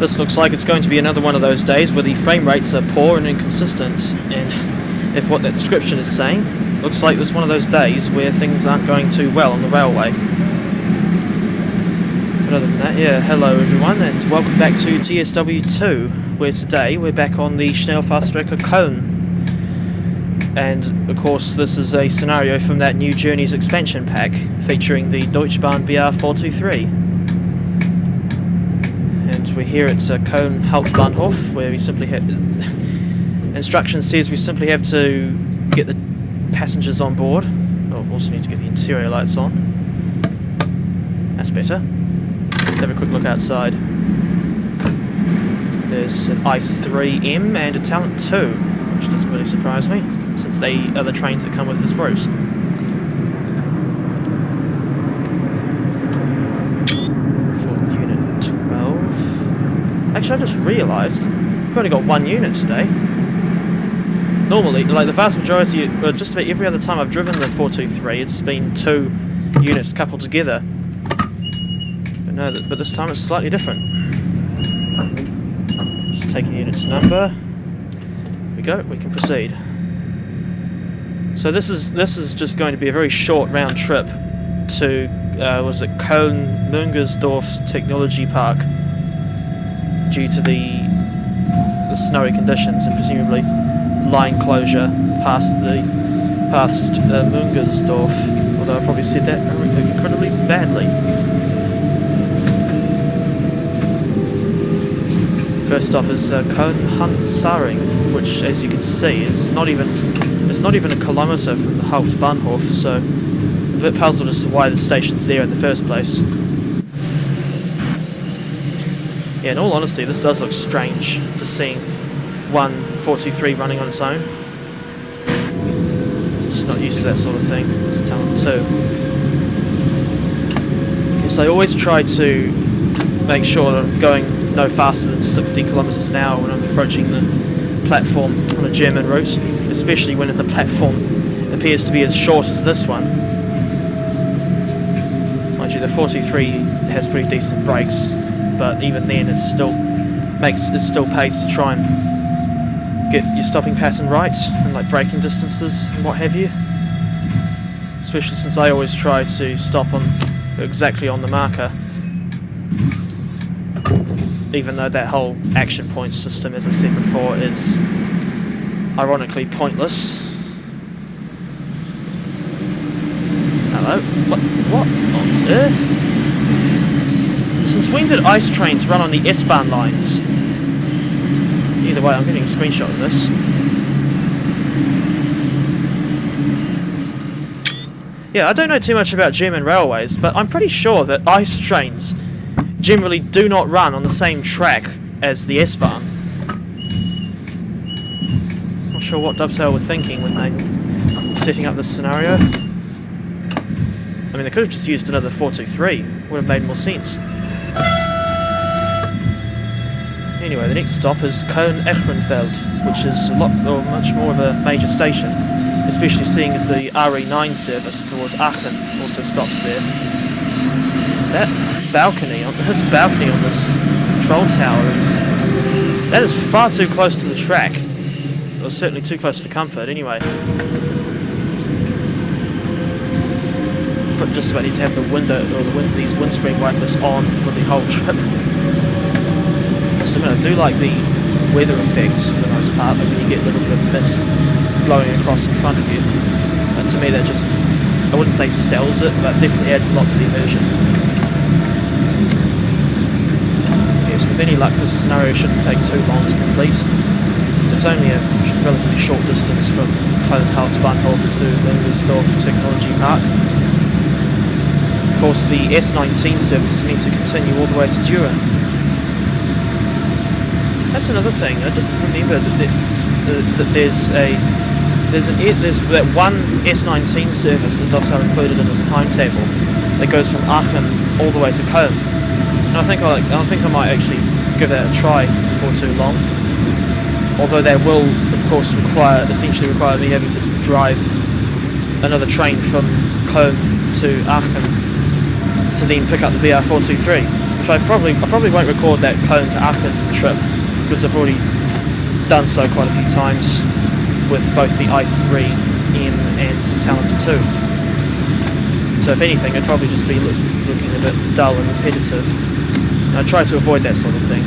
This looks like it's going to be another one of those days where the frame rates are poor and inconsistent, and if what that description is saying, looks like it's one of those days where things aren't going too well on the railway. But other than that, yeah, hello everyone and welcome back to TSW2, where today we're back on the Schnellfahrstrecke Köln. And of course this is a scenario from that New Journeys Expansion pack featuring the DB BR423. And we're here at Köln Hauptbahnhof, where we simply have instructions says we simply have to get the passengers on board. Oh, also need to get the interior lights on. That's better. Let's have a quick look outside. There's an ICE 3M and a Talent 2, which doesn't really surprise me, since they are the trains that come with this route. For Unit 12... Actually, I just realised we've only got one unit today. Normally, like the vast majority, well, just about every other time I've driven the 423, it's been two units coupled together. But no, but this time it's slightly different. Just taking unit's number. There we go, we can proceed. So this is just going to be a very short round trip to was it Köln Müngersdorf's Technologiepark, due to the snowy conditions and presumably line closure past Müngersdorf, although I probably said that incredibly badly. First stop is Köln Hauptbahnhof, which, as you can see, is not even a kilometre from the Hauptbahnhof, so I'm a bit puzzled as to why the station's there in the first place. Yeah, in all honesty, this does look strange, just seeing one 423 running on its own. Just not used to that sort of thing. It's a Talent 2. Yes, I always try to make sure that I'm going no faster than 60 kilometers an hour when I'm approaching the platform on a German route, especially when the platform appears to be as short as this one. Mind you, the 423 has pretty decent brakes, but even then it still pays to try and get your stopping pattern right, and like braking distances and what have you. Especially since I always try to stop on exactly on the marker, even though that whole action point system, as I said before, is ironically pointless. Hello? What on earth? Since when did ICE trains run on the S-Bahn lines? Either way, I'm getting a screenshot of this. Yeah, I don't know too much about German railways, but I'm pretty sure that ICE trains generally do not run on the same track as the S-Bahn. Not sure what Dovetail were thinking when they were setting up this scenario. I mean, they could have just used another 423, would have made more sense. Anyway, the next stop is Köln Ehrenfeld, which is much more of a major station, especially seeing as the RE9 service towards Aachen also stops there. This balcony on this control tower is far too close to the track. Or certainly too close for comfort, anyway. But just about need to have the window or these windscreen wipers on for the whole trip. I do like the weather effects for the most part, like when you get a little bit of mist blowing across in front of you. And to me that just, I wouldn't say sells it, but definitely adds a lot to the immersion. Yes, with any luck this scenario shouldn't take too long to complete. It's only a relatively short distance from Köln Hauptbahnhof to Müngersdorf Technologiepark. Of course the S19 service is meant to continue all the way to Düren. That's another thing. I just remembered that there's that one S19 service that Dovetail included in this timetable that goes from Aachen all the way to Köln. And I think I might actually give that a try before too long. Although that will, of course, essentially require me having to drive another train from Köln to Aachen to then pick up the BR423, which I probably won't record that Köln to Aachen trip because I've already done so quite a few times with both the Ice 3 M and Talent 2. So if anything, it'd probably just be looking a bit dull and repetitive. And I try to avoid that sort of thing,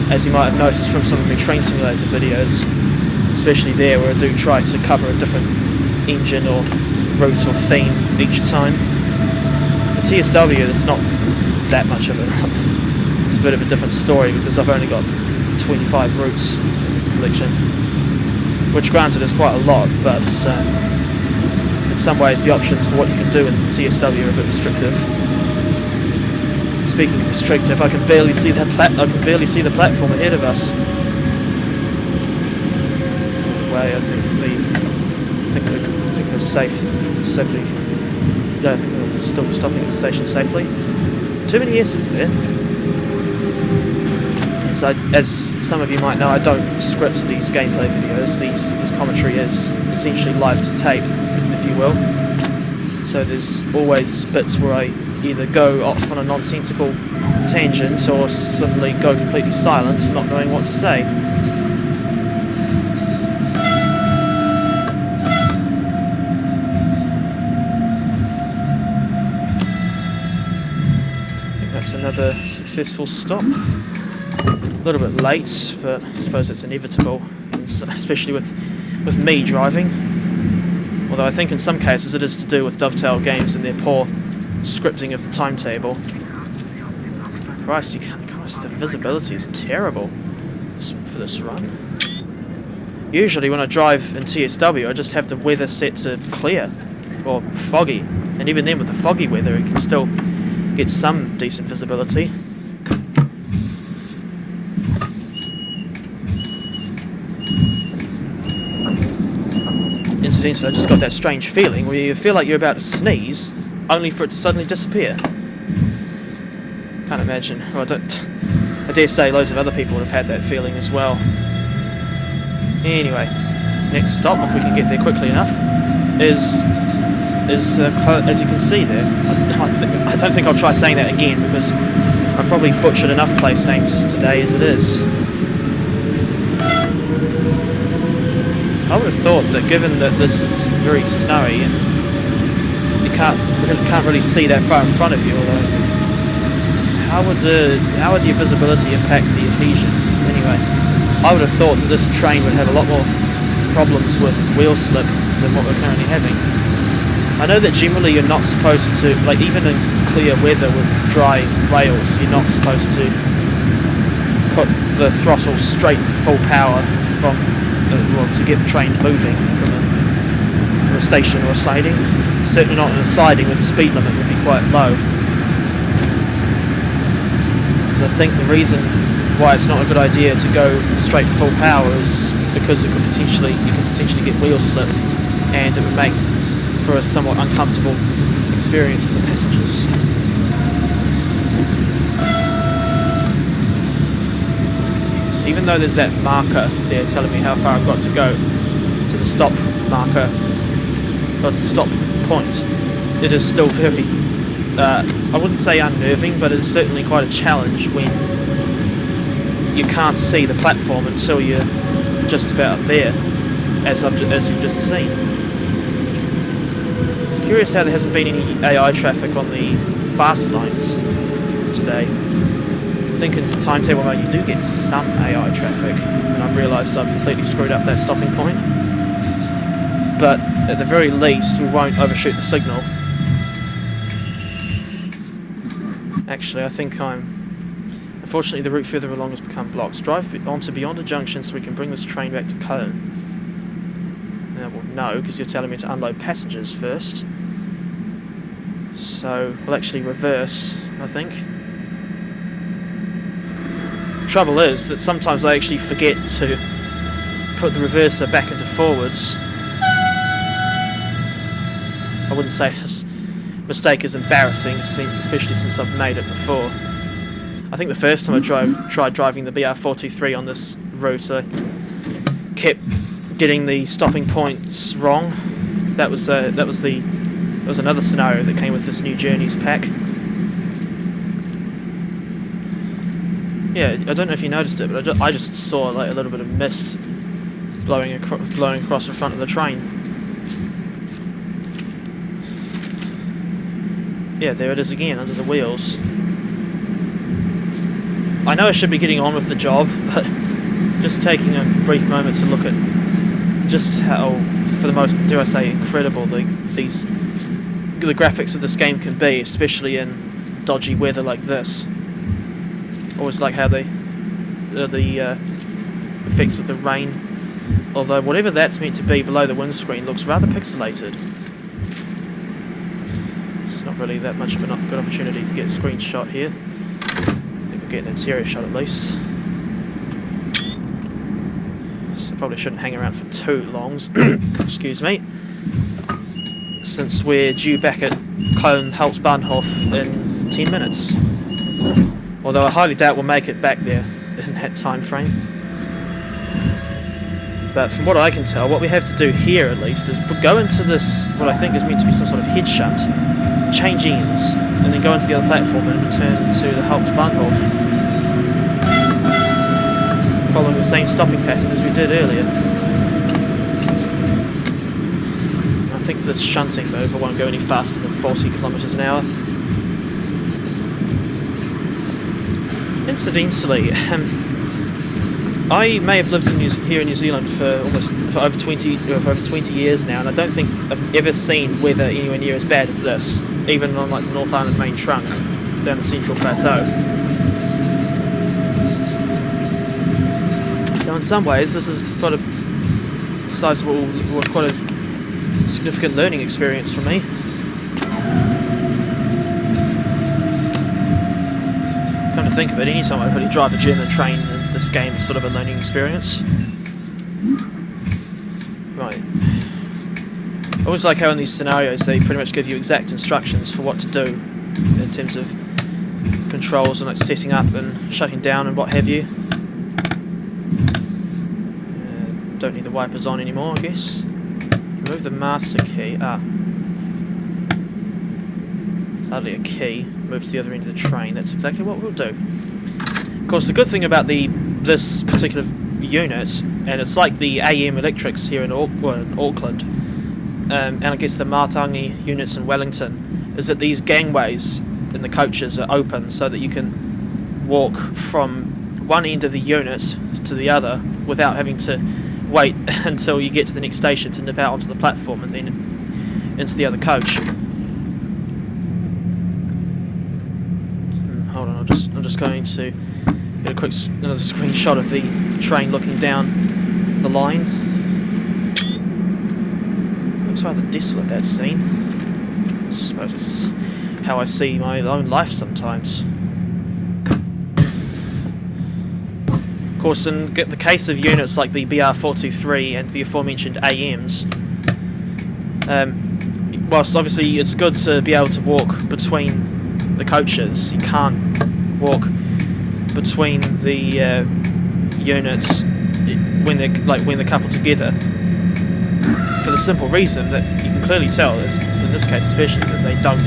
as you might have noticed from some of my train simulator videos, especially there where I do try to cover a different engine or route or theme each time. The TSW, it's not that much of it. It's a bit of a different story because I've only got 25 routes in this collection, which granted is quite a lot, but in some ways the options for what you can do in TSW are a bit restrictive. Speaking of restrictive, I can barely see the platform ahead of us. Way, I think we're safely. No, I think we're still stopping at the station safely. Too many S's there. So, as some of you might know, I don't script these gameplay videos. This commentary is essentially live to tape, if you will. So there's always bits where I either go off on a nonsensical tangent or suddenly go completely silent, not knowing what to say. I think that's another successful stop. A little bit late, but I suppose it's inevitable, especially with me driving. Although I think in some cases it is to do with Dovetail games and their poor scripting of the timetable. Christ, the visibility is terrible for this run. Usually when I drive in TSW I just have the weather set to clear or foggy, and even then with the foggy weather you can still get some decent visibility. Incidentally, I just got that strange feeling where you feel like you're about to sneeze, only for it to suddenly disappear. Can't imagine. Well, I dare say loads of other people would have had that feeling as well. Anyway, next stop, if we can get there quickly enough, is as you can see there. I don't think I'll try saying that again because I've probably butchered enough place names today as it is. I would have thought that given that this is very snowy and you can't really see that far in front of you, although how would your visibility impact the adhesion? Anyway, I would have thought that this train would have a lot more problems with wheel slip than what we're currently having. I know that generally you're not supposed to, like even in clear weather with dry rails, you're not supposed to put the throttle straight to full power from to get the train moving from a station or a siding. Certainly not in a siding where the speed limit would be quite low. So I think the reason why it's not a good idea to go straight to full power is because you could potentially get wheel slip, and it would make for a somewhat uncomfortable experience for the passengers. Even though there's that marker there telling me how far I've got to go to the stop marker, or to the stop point, it is still very, I wouldn't say unnerving, but it's certainly quite a challenge when you can't see the platform until you're just about there, as you've just seen. Curious how there hasn't been any AI traffic on the fast lines today. I think in the timetable mode you do get some AI traffic, and I've realised I've completely screwed up that stopping point. But at the very least we won't overshoot the signal. Actually, I think unfortunately the route further along has become blocked. Drive on to beyond a junction so we can bring this train back to Köln. Now, well, no, because you're telling me to unload passengers first. So we'll actually reverse, I think. Trouble is that sometimes I actually forget to put the reverser back into forwards. I wouldn't say this mistake is embarrassing, especially since I've made it before. I think the first time I tried driving the BR423 on this route, I kept getting the stopping points wrong. That was another scenario that came with this New Journeys pack. Yeah, I don't know if you noticed it, but I just saw like a little bit of mist blowing across the front of the train. Yeah, there it is again, under the wheels. I know I should be getting on with the job, but just taking a brief moment to look at just how, for the most, dare I say, incredible the graphics of this game can be, especially in dodgy weather like this. Always like how the effects with the rain, although whatever that's meant to be below the windscreen looks rather pixelated. It's not really that much of a good opportunity to get a screenshot here. I think I'll get an interior shot at least. So probably shouldn't hang around for too long. Excuse me. Since we're due back at Köln Hauptbahnhof in 10 minutes. Although I highly doubt we'll make it back there in that time frame. But from what I can tell, what we have to do here at least is go into this, what I think is meant to be some sort of head shunt, change ends, and then go into the other platform and return to the Hauptbahnhof, following the same stopping pattern as we did earlier. I think this shunting maneuver won't go any faster than 40 kilometers an hour. Incidentally, I may have lived here in New Zealand for over 20 years now, and I don't think I've ever seen weather anywhere near as bad as this, even on like the North Island main trunk down the Central Plateau. So in some ways, this has got a sizable, or quite a significant learning experience for me. Come to think of it, any time I really drive a German train in this game is sort of a learning experience. Right. I always like how in these scenarios they pretty much give you exact instructions for what to do in terms of controls and like setting up and shutting down and what have you. Don't need the wipers on anymore, I guess. Remove the master key. It's hardly a key. Move to the other end of the train. That's exactly what we'll do. Of course, the good thing about this particular unit, and it's like the AM Electrics here in Auckland, and I guess the Matangi units in Wellington, is that these gangways in the coaches are open so that you can walk from one end of the unit to the other without having to wait until you get to the next station to nip out onto the platform and then into the other coach. Hold on, I'm just going to get another screenshot of the train looking down the line. Looks rather desolate, that scene. I suppose it's how I see my own life sometimes. Of course, in the case of units like the BR423 and the aforementioned AMs, whilst obviously it's good to be able to walk between the coaches, you can't walk between the units when they're coupled together, for the simple reason that you can clearly tell, in this case especially, that they don't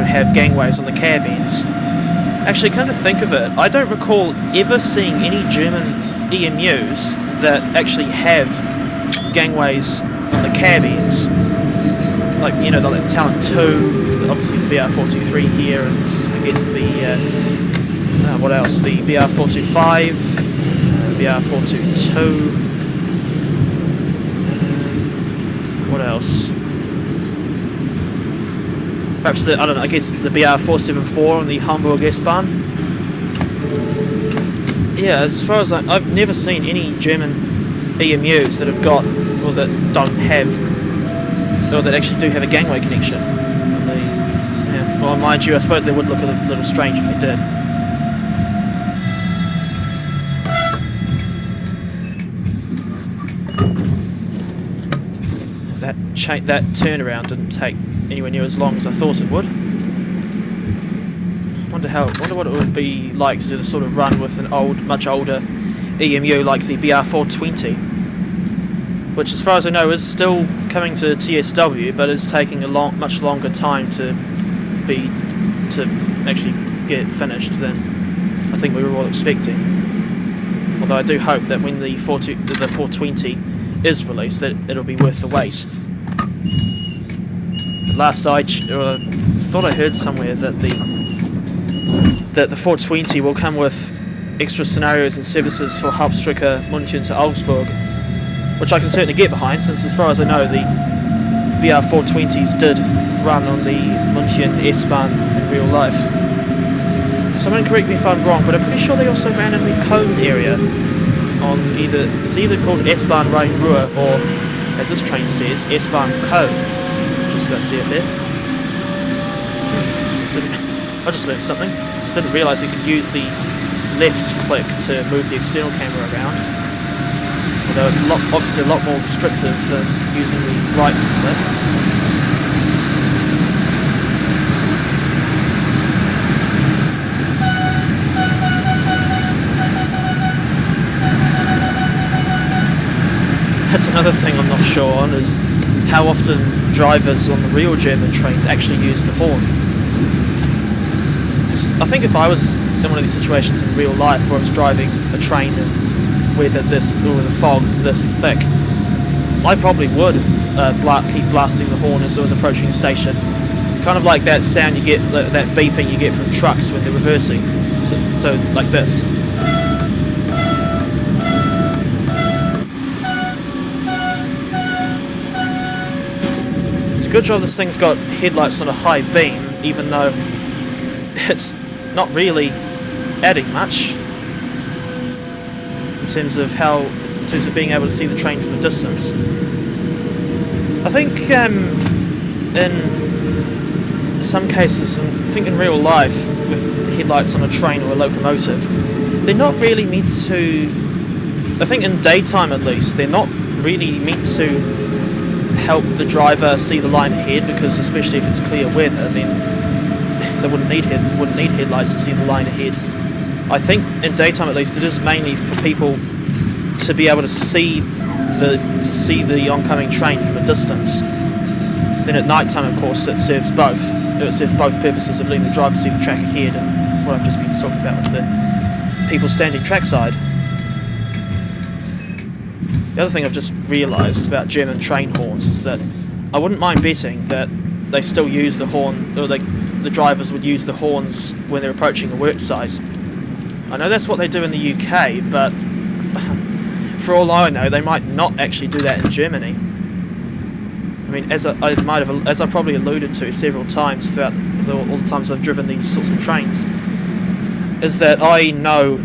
have gangways on the cab ends. Actually, come to think of it, I don't recall ever seeing any German EMUs that actually have gangways on the cab ends. Like, you know, like the Talent 2, obviously the BR423 here, and I guess the, what else? The BR425, BR422, what else? Perhaps I don't know, I guess the BR474 on the Hamburg S-Bahn. Yeah, as far as I've never seen any German EMUs that have got, or that don't have, or that actually do have a gangway connection. Yeah, well, mind you, I suppose they would look a little strange if they did. That turnaround didn't take anywhere near as long as I thought it would. Wonder what it would be like to do the sort of run with an much older EMU like the BR420, which, as far as I know, is still coming to TSW, but is taking a much longer time to actually get finished than I think we were all expecting. Although I do hope that when the 420 is released, that it'll be worth the wait. But last I thought I heard somewhere that the 420 will come with extra scenarios and services for Hauptstrecke München to Augsburg, which I can certainly get behind, since as far as I know the BR420s did run on the München S-Bahn in real life. Someone correct me if I'm wrong, but I'm pretty sure they also ran in the Köln area on it's either called S-Bahn Rhein-Ruhr or, as this train says, S-Bahn Köln. Just about to see it there. I just learned something. Didn't realise you could use the left click to move the external camera around. Although it's obviously a lot more restrictive than using the right click. That's another thing I'm not sure on, is how often drivers on the real German trains actually use the horn. I think if I was in one of these situations in real life where I was driving a train and with the fog this thick, I probably would keep blasting the horn as I was approaching the station. Kind of like that sound you get, that beeping you get from trucks when they're reversing. So like this. It's a good job this thing's got headlights on a high beam, even though it's not really adding much in terms of being able to see the train from a distance. I think in some cases, I think in real life, with headlights on a train or a locomotive, they're not really meant to, I think in daytime at least, they're not really meant to help the driver see the line ahead, because especially if it's clear weather, then they wouldn't need headlights to see the line ahead. I think in daytime at least it is mainly for people to be able to see the oncoming train from a distance. Then at night time, of course, it serves both. It serves both purposes of letting the driver see the track ahead and what I've just been talking about with the people standing trackside. The other thing I've just realised about German train horns is that I wouldn't mind betting that they still use the horn, or the drivers would use the horns when they're approaching a work site. I know that's what they do in the UK, but for all I know, they might not actually do that in Germany. I mean, as I've probably alluded to several times throughout all the times I've driven these sorts of trains, is that I know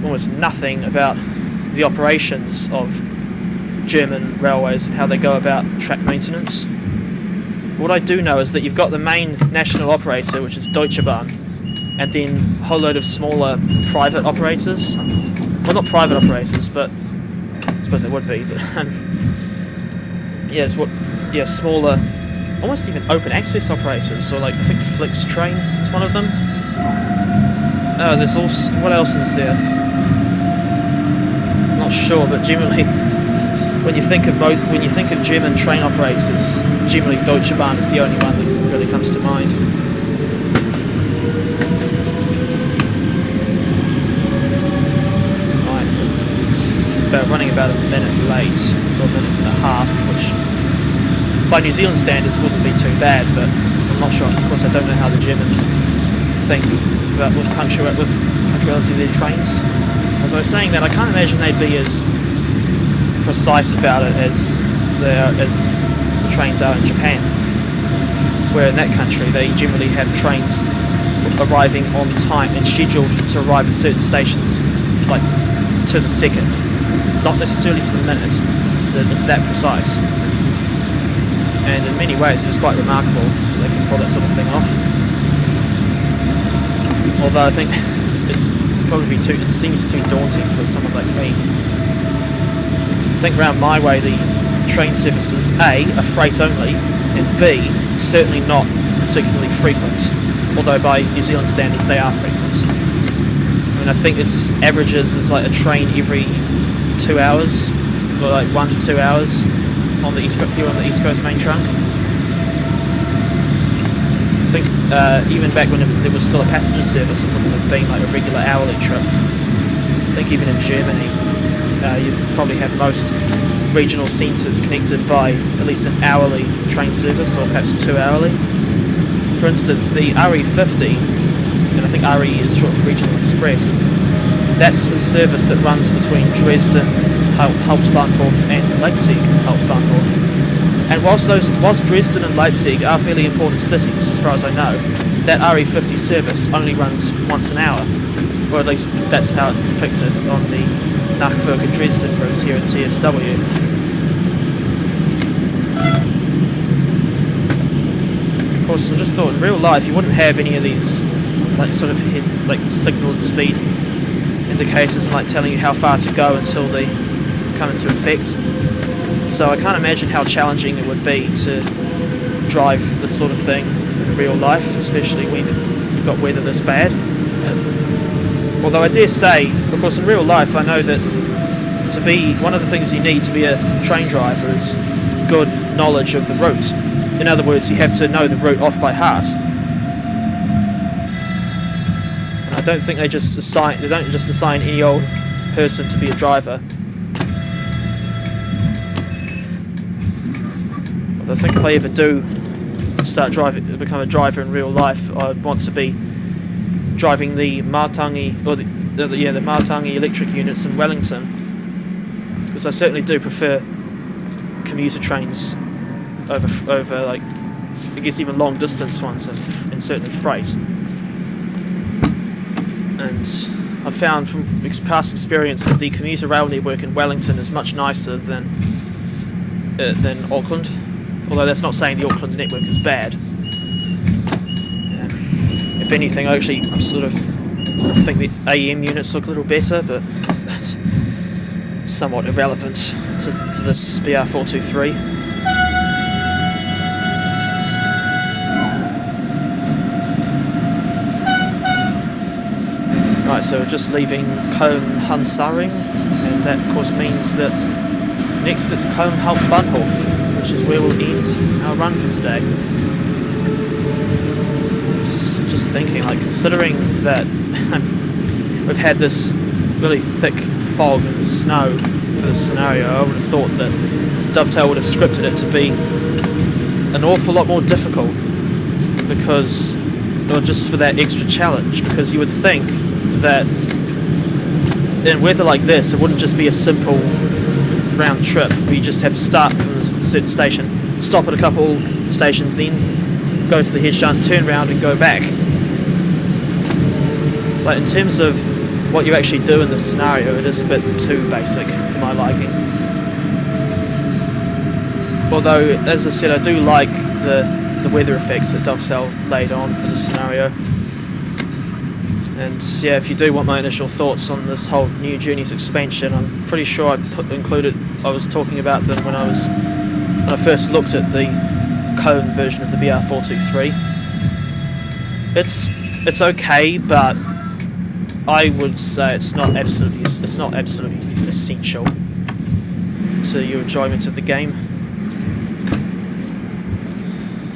almost nothing about the operations of German railways and how they go about track maintenance. What I do know is that you've got the main national operator, which is Deutsche Bahn, and then a whole load of smaller private operators. Well, not private operators, but I suppose they would be. But smaller, almost even open access operators. So, like, I think Flix Train is one of them. There's also, what else is there? I'm not sure, but generally, when you think of German train operators, generally Deutsche Bahn is the only one that really comes to mind. Right, it's running about a minute late, or a minute and a half, which by New Zealand standards wouldn't be too bad, but I'm not sure. Of course, I don't know how the Germans think about with punctuality of their trains. Although saying that, I can't imagine they'd be as precise about it as the trains are in Japan, where in that country they generally have trains arriving on time and scheduled to arrive at certain stations like to the second, not necessarily to the minute. It's that precise, and in many ways it is quite remarkable that they can pull that sort of thing off. Although I think it seems too daunting for someone like me. I think round my way the train services A are freight only, and B certainly not particularly frequent, although by New Zealand standards they are frequent. I mean, I think its averages is like a train every 2 hours, or like 1 to 2 hours on the East Coast main trunk. think even back when there was still a passenger service, it wouldn't have been like a regular hourly trip. I think even in Germany, you'd probably have most regional centres connected by at least an hourly train service, or perhaps 2 hourly. For instance, the RE50, and I think RE is short for Regional Express, that's a service that runs between Dresden Hauptbahnhof and Leipzig Hauptbahnhof. And whilst Dresden and Leipzig are fairly important cities, as far as I know, that RE50 service only runs once an hour, or at least that's how it's depicted on the Nachfolger Dresden route here at TSW. Of course, I just thought in real life you wouldn't have any of these like sort of signal speed indicators and like telling you how far to go until they come into effect. So I can't imagine how challenging it would be to drive this sort of thing in real life, especially when you've got weather this bad. Although I dare say, of course in real life I know that to be one of the things you need to be a train driver is good knowledge of the route. In other words, you have to know the route off by heart. And I don't think they don't just assign any old person to be a driver. I think if I ever do become a driver in real life, I'd want to be driving the Martangi, or the Martangi electric units in Wellington, because I certainly do prefer commuter trains over like, I guess even long distance ones, and certainly freight. And I've found from past experience that the commuter rail network in Wellington is much nicer than Auckland. Although that's not saying the Auckland network is bad. If anything, I sort of think the AEM units look a little better, but that's somewhat irrelevant to this BR423. Right, so we're just leaving Köln Hansaring, and that of course means that next it's Köln Hauptbahnhof, which is where we'll end our run for today. Just thinking, like, considering that we've had this really thick fog and snow for this scenario, I would have thought that Dovetail would have scripted it to be an awful lot more difficult, because, or just for that extra challenge, because you would think that in weather like this it wouldn't just be a simple round trip where you just have to start from a certain station, stop at a couple stations, then go to the head shunt, turn around and go back. But in terms of what you actually do in this scenario, it is a bit too basic for my liking. Although, as I said, I do like the weather effects that Dovetail laid on for this scenario. And yeah, if you do want my initial thoughts on this whole New Journeys expansion, I'm pretty sure I was talking about them when I first looked at the Köln version of the BR423. It's okay, but I would say it's not absolutely essential to your enjoyment of the game.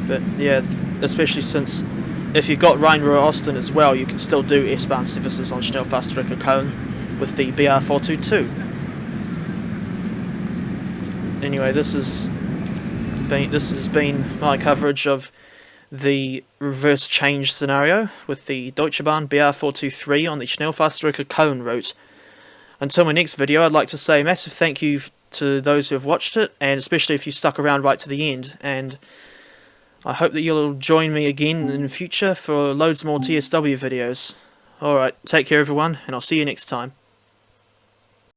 But yeah, especially since if you've got Rhein-Ruhr-Osten as well, you can still do S-Bahn services on Schnellfahrstrecke Köln with the BR422. Anyway, this has been my coverage of the reverse change scenario with the Deutsche Bahn BR423 on the Schnellfahrstrecke Köln route. Until my next video, I'd like to say a massive thank you to those who have watched it, and especially if you stuck around right to the end. And I hope that you'll join me again in the future for loads more TSW videos. Alright, take care everyone, and I'll see you next time.